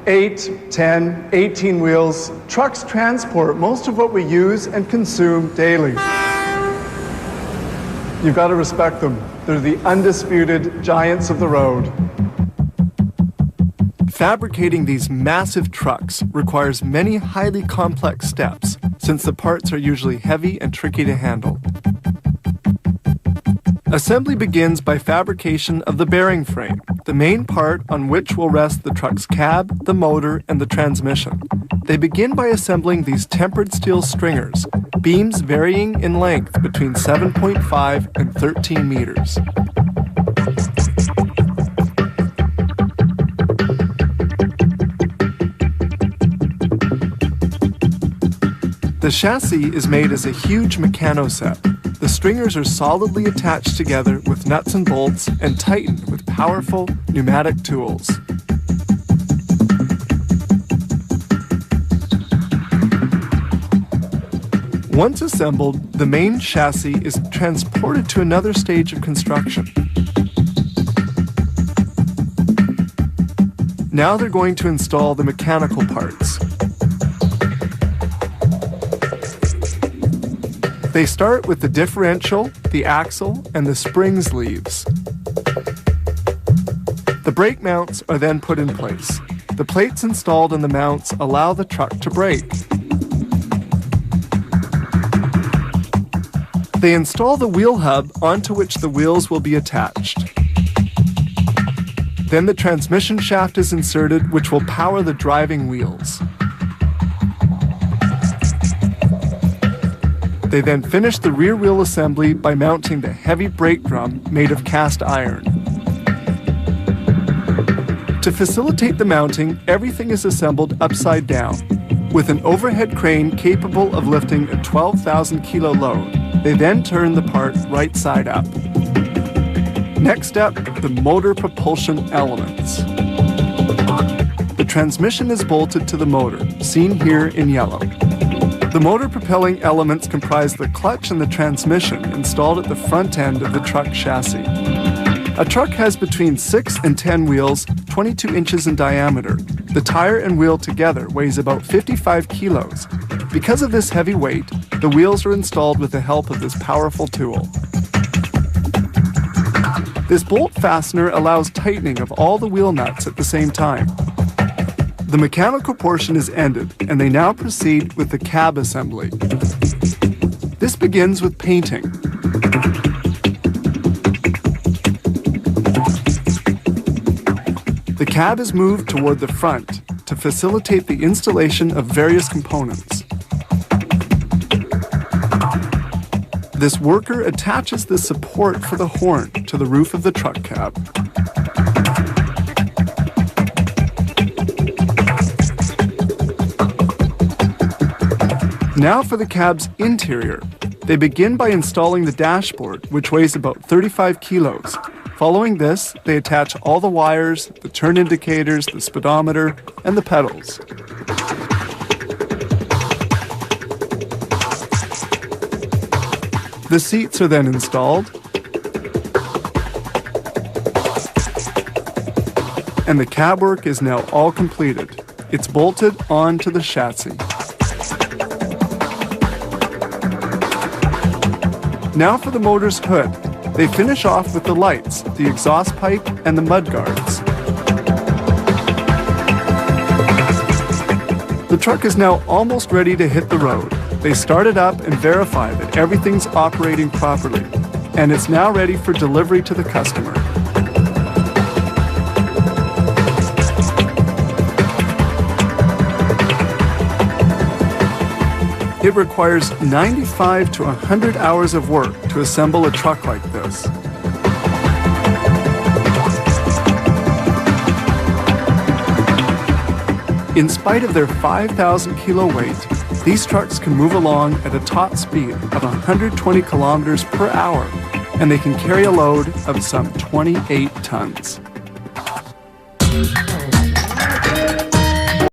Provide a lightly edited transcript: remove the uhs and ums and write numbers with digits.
8, 10, 18 wheels, trucks transport most of what we use and consume daily. You've got to respect them. They're the undisputed giants of the road. Fabricating these massive trucks requires many highly complex steps, since the parts are usually heavy and tricky to handle. Assembly begins by fabrication of the bearing frame, the main part on which will rest the truck's cab, the motor, and the transmission. They begin by assembling these tempered steel stringers, beams varying in length between 7.5 and 13 meters. The chassis is made as a huge Meccano set. The stringers are solidly attached together with nuts and bolts and tightened with powerful pneumatic tools. Once assembled, the main chassis is transported to another stage of construction. Now they're going to install the mechanical parts. They start with the differential, the axle, and the spring sleeves. The brake mounts are then put in place. The plates installed in the mounts allow the truck to brake. They install the wheel hub onto which the wheels will be attached. Then the transmission shaft is inserted, which will power the driving wheels. They then finish the rear wheel assembly by mounting the heavy brake drum made of cast iron. To facilitate the mounting, everything is assembled upside down. With an overhead crane capable of lifting a 12,000 kilo load, they then turn the part right side up. Next up, the motor propulsion elements. The transmission is bolted to the motor, seen here in yellow. The motor propelling elements comprise the clutch and the transmission installed at the front end of the truck chassis. A truck has between 6 and 10 wheels, 22 inches in diameter. The tire and wheel together weighs about 55 kilos. Because of this heavy weight, the wheels are installed with the help of this powerful tool. This bolt fastener allows tightening of all the wheel nuts at the same time. The mechanical portion is ended, and they now proceed with the cab assembly. This begins with painting. The cab is moved toward the front to facilitate the installation of various components. This worker attaches the support for the horn to the roof of the truck cab. Now for the cab's interior. They begin by installing the dashboard, which weighs about 35 kilos. Following this, they attach all the wires, the turn indicators, the speedometer, and the pedals. The seats are then installed, and the cab work is now all completed. It's bolted onto the chassis. Now for the motor's hood. They finish off with the lights, the exhaust pipe, and the mud guards. The truck is now almost ready to hit the road. They start it up and verify that everything's operating properly, and it's now ready for delivery to the customer. It requires 95 to 100 hours of work to assemble a truck like this. In spite of their 5,000 kilo weight, these trucks can move along at a top speed of 120 kilometers per hour, and they can carry a load of some 28 tons.